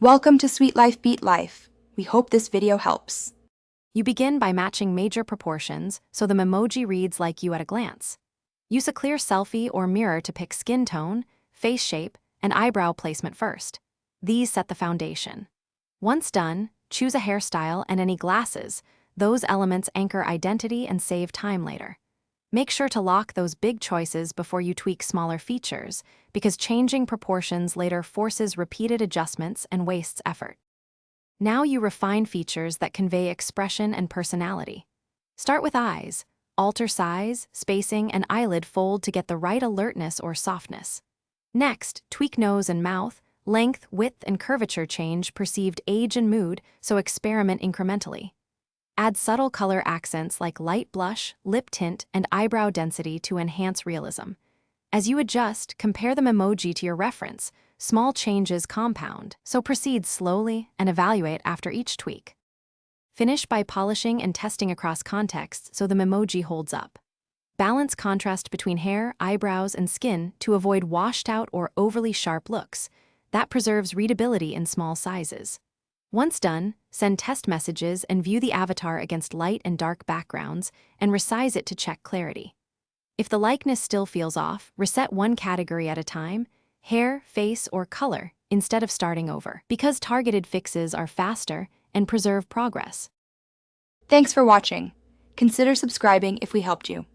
Welcome to Sweet Life Beat Life. We hope this video helps. You begin by matching major proportions so the Memoji reads like you at a glance. Use a clear selfie or mirror to pick skin tone, face shape, and eyebrow placement first. These set the foundation. Once done, choose a hairstyle and any glasses. Those elements anchor identity and save time later. Make sure to lock those big choices before you tweak smaller features, because changing proportions later forces repeated adjustments and wastes effort. Now you refine features that convey expression and personality. Start with eyes. Alter size, spacing, and eyelid fold to get the right alertness or softness. Next, tweak nose and mouth. Length, width, and curvature change perceived age and mood, so experiment incrementally. Add subtle color accents like light blush, lip tint, and eyebrow density to enhance realism. As you adjust, compare the Memoji to your reference. Small changes compound, so proceed slowly and evaluate after each tweak. Finish by polishing and testing across contexts so the Memoji holds up. Balance contrast between hair, eyebrows, and skin to avoid washed-out or overly sharp looks. That preserves readability in small sizes. Once done, send test messages and view the avatar against light and dark backgrounds and resize it to check clarity. If the likeness still feels off, reset one category at a time, hair, face, or color, instead of starting over, because targeted fixes are faster and preserve progress. Thanks for watching. Consider subscribing if we helped you.